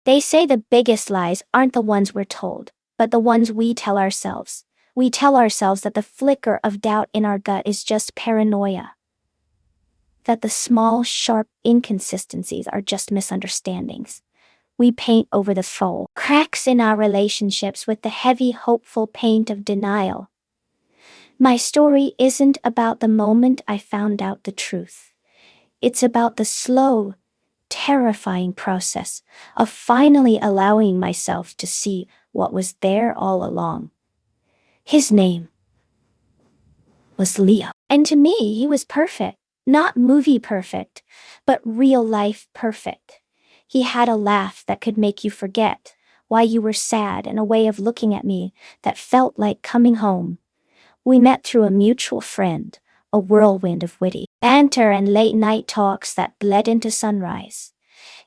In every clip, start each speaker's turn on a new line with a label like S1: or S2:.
S1: They say the biggest lies aren't the ones we're told, but the ones we tell ourselves. We tell ourselves that the flicker of doubt in our gut is just paranoia. That the small, sharp inconsistencies are just misunderstandings. We paint over the full cracks in our relationships with the heavy, hopeful paint of denial. My story isn't about the moment I found out the truth. It's about the slow, terrifying process of finally allowing myself to see what was there all along. His name was Leo. And to me, he was perfect. Not movie perfect, but real life perfect. He had a laugh that could make you forget why you were sad and a way of looking at me that felt like coming home. We met through a mutual friend, a whirlwind of witty banter and late-night talks that bled into sunrise.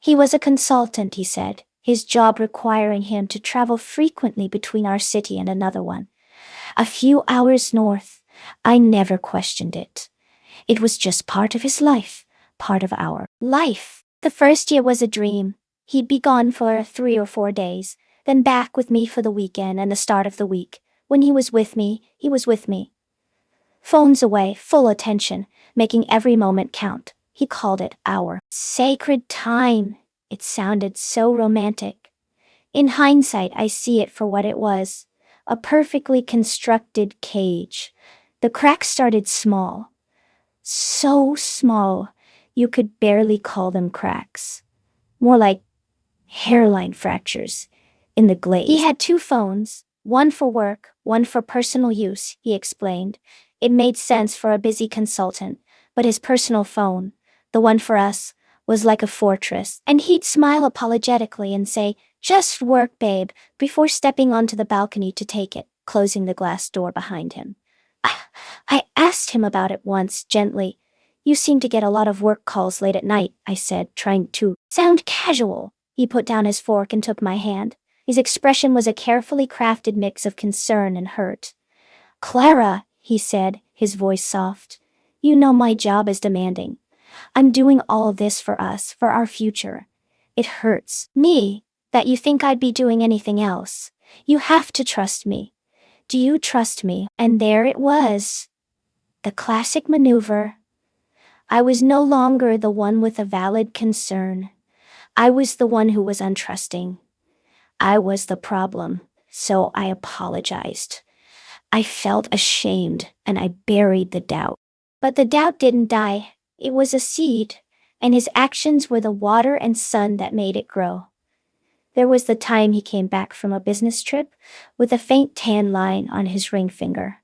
S1: He was a consultant, he said, his job requiring him to travel frequently between our city and another one. A few hours north. I never questioned it. It was just part of his life, part of our life. The first year was a dream. He'd be gone for 3 or 4 days, then back with me for the weekend and the start of the week. When he was with me, he was with me. Phones away, full attention, making every moment count. He called it our sacred time. It sounded so romantic. In hindsight, I see it for what it was. A perfectly constructed cage. The cracks started small. So small, you could barely call them cracks. More like hairline fractures in the glaze. He had 2 phones, one for work, one for personal use, he explained. It made sense for a busy consultant, but his personal phone, the one for us, was like a fortress, and he'd smile apologetically and say, "Just work, babe," before stepping onto the balcony to take it, closing the glass door behind him. I asked him about it once, gently. "You seem to get a lot of work calls late at night," I said, trying to sound casual. He put down his fork and took my hand. His expression was a carefully crafted mix of concern and hurt. "Clara," he said, his voice soft, "you know my job is demanding. I'm doing all of this for us, for our future. It hurts me that you think I'd be doing anything else. You have to trust me. Do you trust me?" And there it was. The classic maneuver. I was no longer the one with a valid concern. I was the one who was untrusting. I was the problem, so I apologized. I felt ashamed, and I buried the doubt. But the doubt didn't die. It was a seed, and his actions were the water and sun that made it grow. There was the time he came back from a business trip with a faint tan line on his ring finger.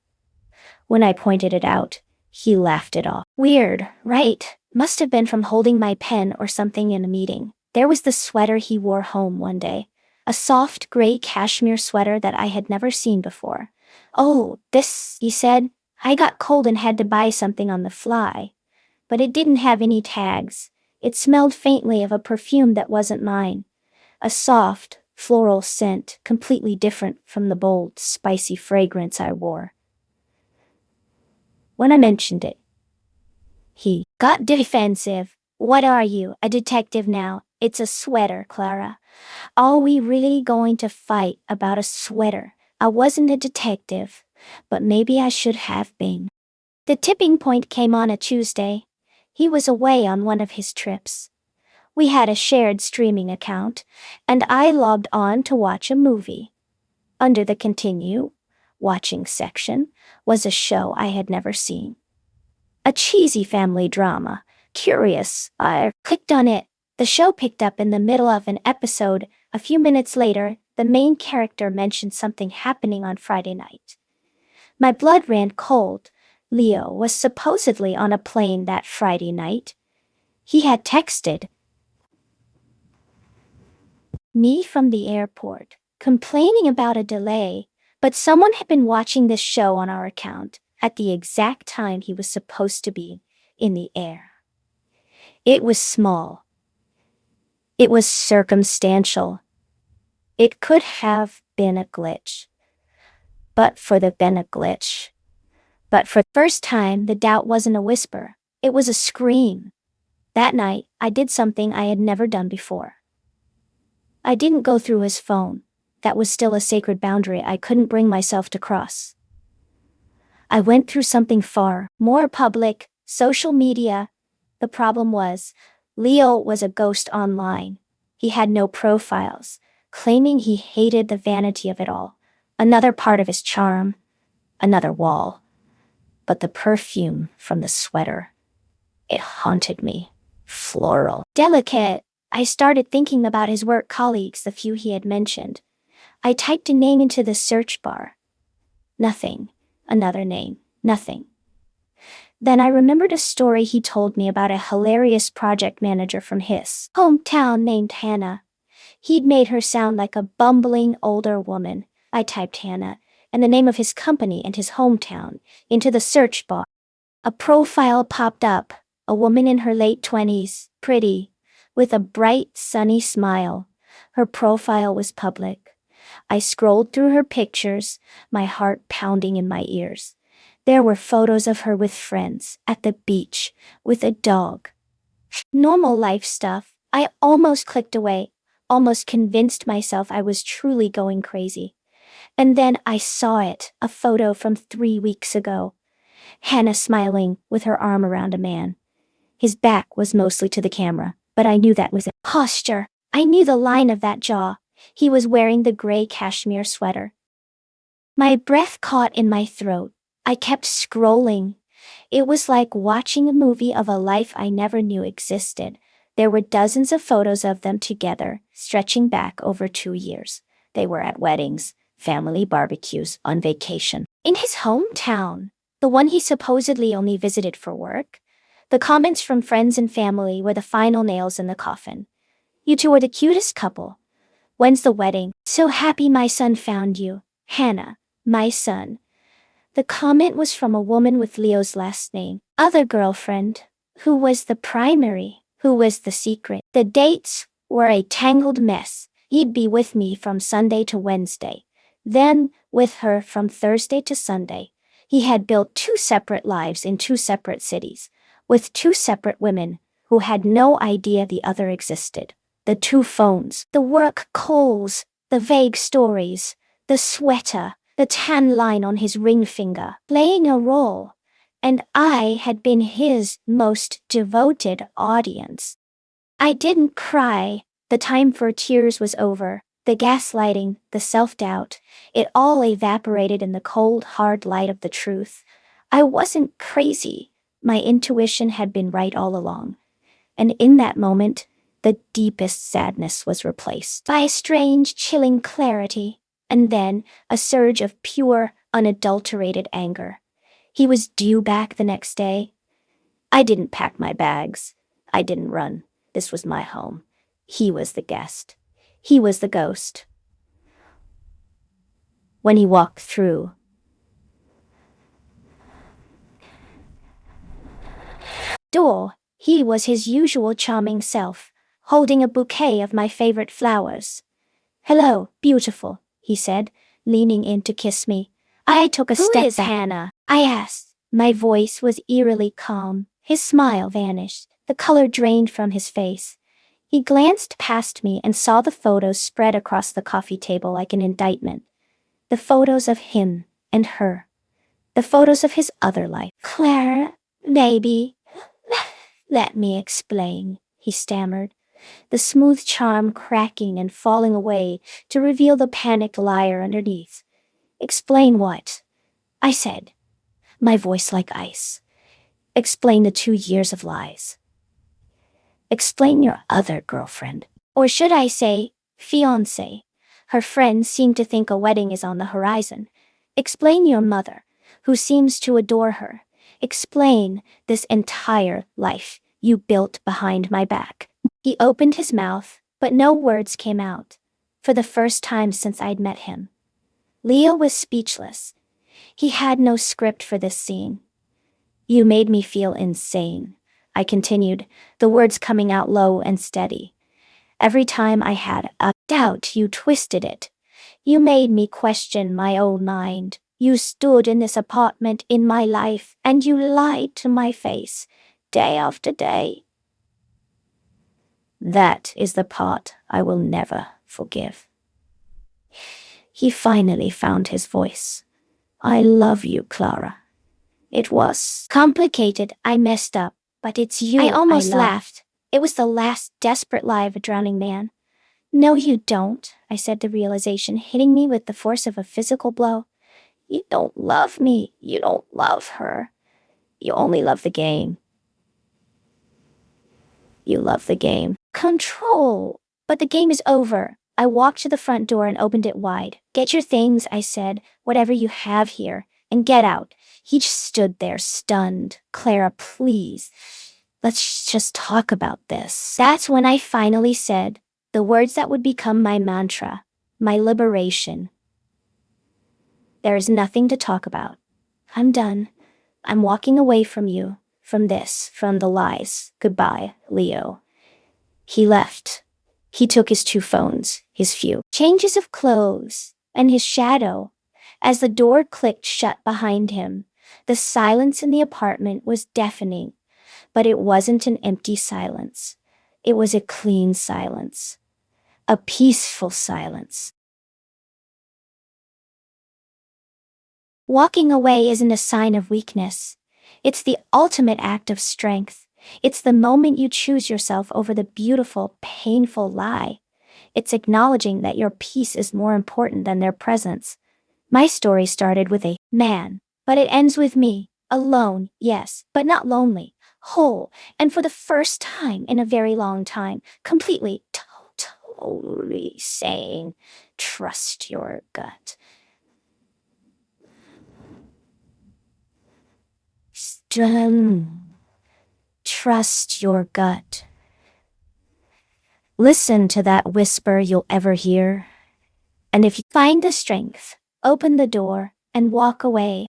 S1: When I pointed it out, he laughed it off. Weird, right? Must have been from holding my pen or something in a meeting. There was the sweater he wore home one day. A soft gray cashmere sweater that I had never seen before. "Oh, this," he said. "I got cold and had to buy something on the fly. But it didn't have any tags. It smelled faintly of a perfume that wasn't mine. A soft, floral scent, completely different from the bold, spicy fragrance I wore." When I mentioned it, he got defensive. "What are you, a detective now? It's a sweater, Clara. Are we really going to fight about a sweater? I wasn't a detective, but maybe I should have been." The tipping point came on a Tuesday. He was away on one of his trips. We had a shared streaming account, and I logged on to watch a movie. Under the continue watching section was a show I had never seen. A cheesy family drama. Curious, I clicked on it. The show picked up in the middle of an episode. A few minutes later, the main character mentioned something happening on Friday night. My blood ran cold. Leo was supposedly on a plane that Friday night. He had texted me from the airport, complaining about a delay, but someone had been watching this show on our account at the exact time he was supposed to be in the air. It was small. It was circumstantial. It could have been a glitch. But for the first time, the doubt wasn't a whisper. It was a scream. That night, I did something I had never done before. I didn't go through his phone. That was still a sacred boundary I couldn't bring myself to cross. I went through something far more public, social media. The problem was, Leo was a ghost online. He had no profiles, claiming he hated the vanity of it all. Another part of his charm, another wall. But the perfume from the sweater, it haunted me. Floral. Delicate. I started thinking about his work colleagues, the few he had mentioned. I typed a name into the search bar. Nothing. Another name. Nothing. Then I remembered a story he told me about a hilarious project manager from his hometown named Hannah. He'd made her sound like a bumbling older woman. I typed Hannah and the name of his company and his hometown into the search bar. A profile popped up, a woman in her late 20s, pretty, with a bright, sunny smile. Her profile was public. I scrolled through her pictures, my heart pounding in my ears. There were photos of her with friends, at the beach, with a dog. Normal life stuff. I almost clicked away, almost convinced myself I was truly going crazy. And then I saw it, a photo from 3 weeks ago. Hannah smiling, with her arm around a man. His back was mostly to the camera, but I knew that was a posture. I knew the line of that jaw. He was wearing the gray cashmere sweater. My breath caught in my throat. I kept scrolling. It was like watching a movie of a life I never knew existed. There were dozens of photos of them together, stretching back over 2 years. They were at weddings, family barbecues, on vacation. In his hometown, the one he supposedly only visited for work. The comments from friends and family were the final nails in the coffin. You two are the cutest couple. When's the wedding? So happy my son found you. Hannah, my son. The comment was from a woman with Leo's last name. Other girlfriend. Who was the primary? Who was the secret? The dates were a tangled mess. He'd be with me from Sunday to Wednesday. Then, with her from Thursday to Sunday. He had built 2 separate lives in 2 separate cities, with 2 separate women who had no idea the other existed. The 2 phones, the work calls, the vague stories, the sweater, the tan line on his ring finger, playing a role. And I had been his most devoted audience. I didn't cry. The time for tears was over. The gaslighting, the self-doubt, it all evaporated in the cold, hard light of the truth. I wasn't crazy. My intuition had been right all along. And in that moment, the deepest sadness was replaced by a strange, chilling clarity, and then a surge of pure, unadulterated anger. He was due back the next day. I didn't pack my bags. I didn't run. This was my home. He was the guest. He was the ghost. When he walked through door, he was his usual charming self, holding a bouquet of my favorite flowers. "Hello, beautiful," he said, leaning in to kiss me. I took a step back. "Who is Hannah?" I asked. My voice was eerily calm. His smile vanished. The color drained from his face. He glanced past me and saw the photos spread across the coffee table like an indictment. The photos of him and her. The photos of his other life. "Clara, baby, let me explain," he stammered, the smooth charm cracking and falling away to reveal the panicked liar underneath. "Explain what?" I said, my voice like ice. "Explain the 2 years of lies. Explain your other girlfriend. Or should I say, fiancé. Her friends seem to think a wedding is on the horizon. Explain your mother, who seems to adore her. Explain this entire life you built behind my back." He opened his mouth, but no words came out. For the first time since I'd met him. Leo was speechless. He had no script for this scene. "You made me feel insane," I continued, the words coming out low and steady. "Every time I had a doubt, you twisted it. You made me question my own mind. You stood in this apartment in my life, and you lied to my face, day after day." That is the part I will never forgive. He finally found his voice. I love you, Clara. It was complicated. I messed up, but it's you I almost laughed. It was the last desperate lie of a drowning man. No, you don't, I said, the realization hitting me with the force of a physical blow. You don't love me. You don't love her. You only love the game. You love the game. Control. But the game is over. I walked to the front door and opened it wide. Get your things, I said, whatever you have here, and get out. He just stood there, stunned. Clara, please. Let's just talk about this. That's when I finally said the words that would become my mantra, my liberation. There is nothing to talk about. I'm done. I'm walking away from you, from this, from the lies. Goodbye, Leo. He left. He took his 2 phones, his few changes of clothes, and his shadow. As the door clicked shut behind him, the silence in the apartment was deafening. But it wasn't an empty silence. It was a clean silence. A peaceful silence. Walking away isn't a sign of weakness. It's the ultimate act of strength. It's the moment you choose yourself over the beautiful, painful lie. It's acknowledging that your peace is more important than their presence. My story started with a man, but it ends with me, alone, yes, but not lonely, whole, and for the first time in a very long time, completely, totally saying, trust your gut. Trust your gut. Listen to that whisper you'll ever hear. And if you find the strength, open the door and walk away.